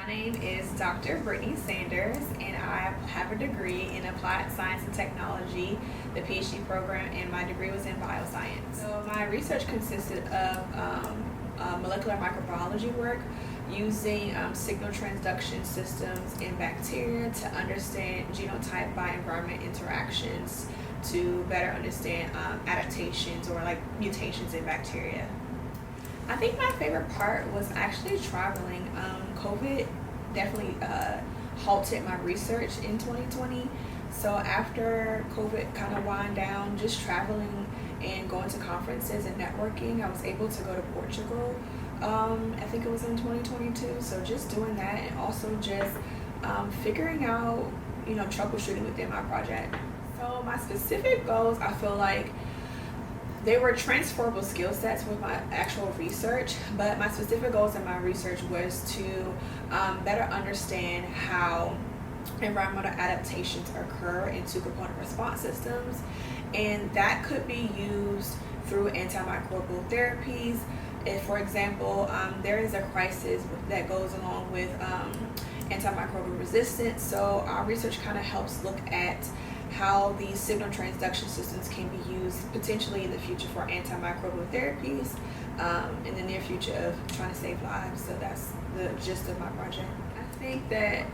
My name is Dr. Brittany Sanders, and I have a degree in applied science and technology, the PhD program, and my degree was in bioscience. So my research consisted of molecular microbiology work using signal transduction systems in bacteria to understand genotype by environment interactions to better understand adaptations or like mutations in bacteria. I think my favorite part was actually traveling. COVID definitely halted my research in 2020. So after COVID kind of wound down, just traveling and going to conferences and networking, I was able to go to Portugal. I think it was in 2022. So just doing that and also just figuring out, troubleshooting within my project. So my specific goals, I feel like they were transferable skill sets with my actual research, but my specific goals in my research was to better understand how environmental adaptations occur in two-component response systems, and that could be used through antimicrobial therapies. If, for example, there is a crisis that goes along with antimicrobial resistance, so our research kind of helps look at how these signal transduction systems can be used potentially in the future for antimicrobial therapies in the near future of trying to save lives. So that's the gist of my project. I think that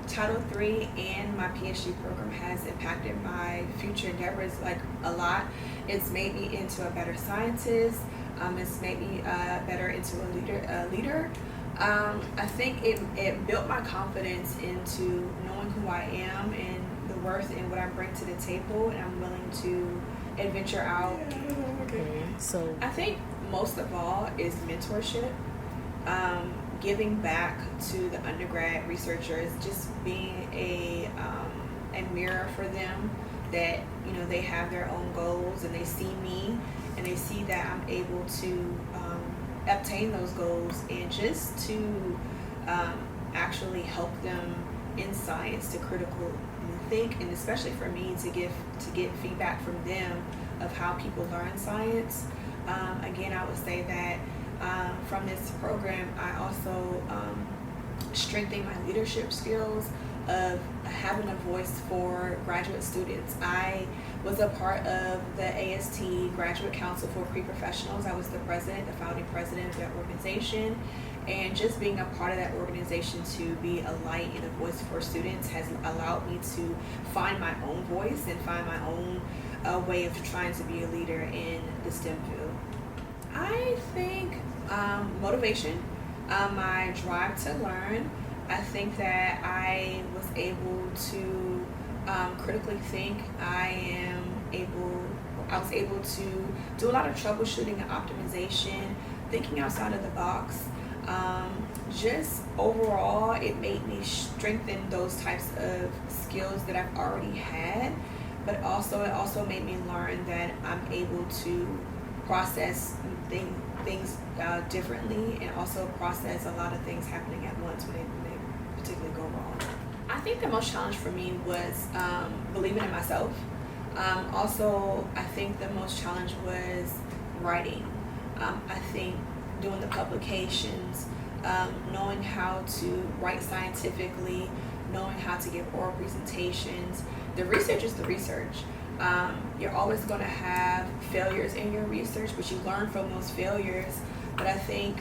Title III and my PhD program has impacted my future endeavors like a lot. It's made me into a better scientist. It's made me better into a leader. I think it built my confidence into knowing who I am and the worth in what I bring to the table, and I'm willing to adventure out. Okay, so I think most of all is mentorship, giving back to the undergrad researchers, just being a mirror for them, that they have their own goals and they see me and they see that I'm able to obtain those goals, and just to actually help them in science to critical think, and especially for me to get feedback from them of how people learn science. Again, I would say that from this program, I also strengthen my leadership skills of having a voice for graduate students. I was a part of the AST Graduate Council for Pre-Professionals. I was the founding president of that organization. And just being a part of that organization to be a light and a voice for students has allowed me to find my own voice and find my own way of trying to be a leader in the STEM field. I think motivation, my drive to learn. I think that I was able to critically think. I was able to do a lot of troubleshooting and optimization, thinking outside of the box. Just overall, it made me strengthen those types of skills that I've already had, but it also made me learn that I'm able to process things differently, and also process a lot of things happening at once when they particularly go wrong. I think the most challenge for me was believing in myself. Also, I think the most challenge was writing. I think doing the publications, knowing how to write scientifically, knowing how to give oral presentations. The research is the research. You're always going to have failures in your research, but you learn from those failures. But I think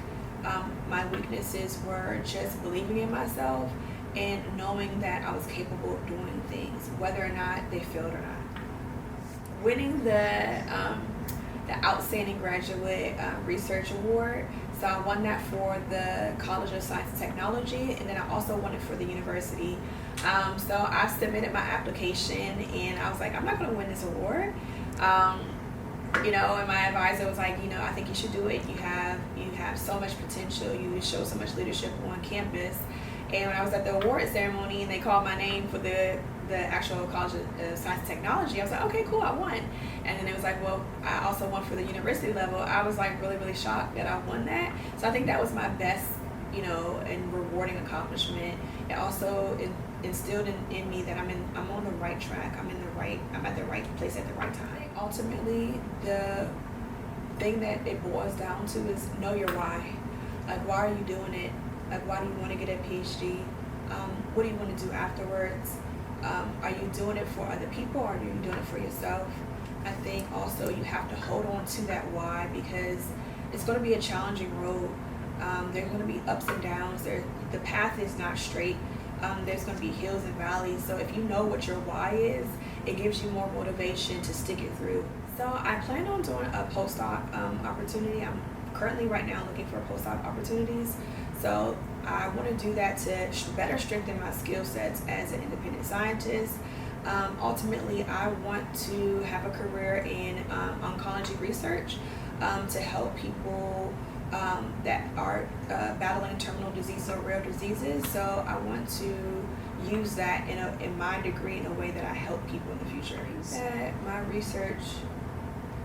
my weaknesses were just believing in myself and knowing that I was capable of doing things, whether or not they failed or not. Winning the Outstanding Graduate Research Award. So I won that for the College of Science and Technology, and then I also won it for the university. So I submitted my application, and I was like, I'm not going to win this award. And my advisor was like, I think you should do it. You have so much potential. You show so much leadership on campus. And when I was at the award ceremony and they called my name for the actual College of Science and Technology, I was like, okay, cool, I won. And then it was like, well, I also won for the university level. I was like really, really shocked that I won that. So I think that was my best, and rewarding accomplishment. It also instilled in me that I'm on the right track. I'm at the right place at the right time. Ultimately, the thing that it boils down to is know your why. Like, why are you doing it? Like, why do you want to get a PhD? What do you want to do afterwards? Are you doing it for other people, or are you doing it for yourself? I think also you have to hold on to that why, because it's going to be a challenging road. There's going to be ups and downs. The path is not straight. There's going to be hills and valleys. So if you know what your why is, it gives you more motivation to stick it through. So I plan on doing a postdoc opportunity. I'm currently right now looking for postdoc opportunities. So I want to do that to better strengthen my skill sets as an independent scientist. Ultimately, I want to have a career in oncology research to help people that are battling terminal diseases or rare diseases. So I want to use that in my degree in a way that I help people in the future. That my research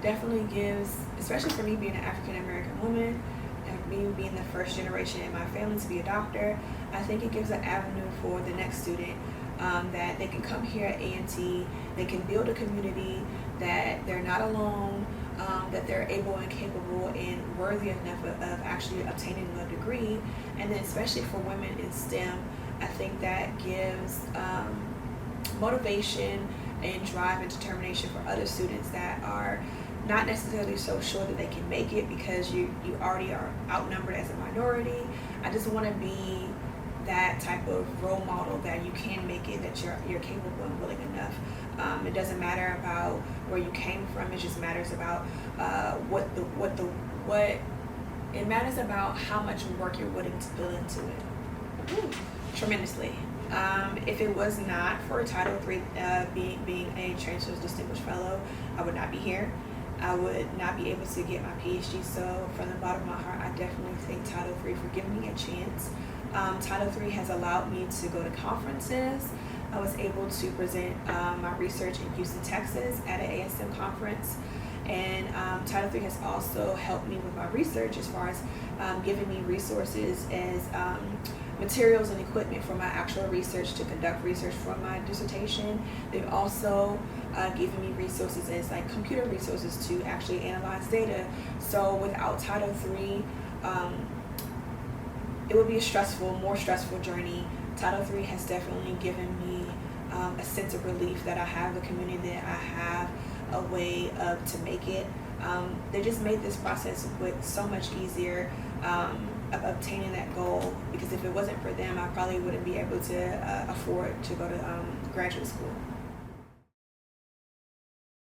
definitely gives, especially for me being an African American woman, and me being the first generation in my family to be a doctor, I think it gives an avenue for the next student that they can come here at A&T, they can build a community, that they're not alone, that they're able and capable and worthy enough of actually obtaining a degree. And then especially for women in STEM, I think that gives motivation and drive and determination for other students that are not necessarily so sure that they can make it because you already are outnumbered as a minority. I just want to be that type of role model that you can make it, that you're capable and willing enough. It doesn't matter about where you came from. It just matters about it matters about how much work you're willing to put into it. Ooh, tremendously. If it was not for Title III being a Chancellor's Distinguished Fellow, I would not be here. I would not be able to get my PhD. So from the bottom of my heart, I definitely thank Title III for giving me a chance. Title III has allowed me to go to conferences. I was able to present my research in Houston, Texas at an ASM conference. And Title III has also helped me with my research as far as giving me resources as materials and equipment for my actual research to conduct research for my dissertation. They've also given me resources as like computer resources to actually analyze data. So without Title III, it would be a more stressful journey. Title III has definitely given me a sense of relief that I have the community, that I have a way to make it. They just made this process so much easier of obtaining that goal, because if it wasn't for them, I probably wouldn't be able to afford to go to graduate school.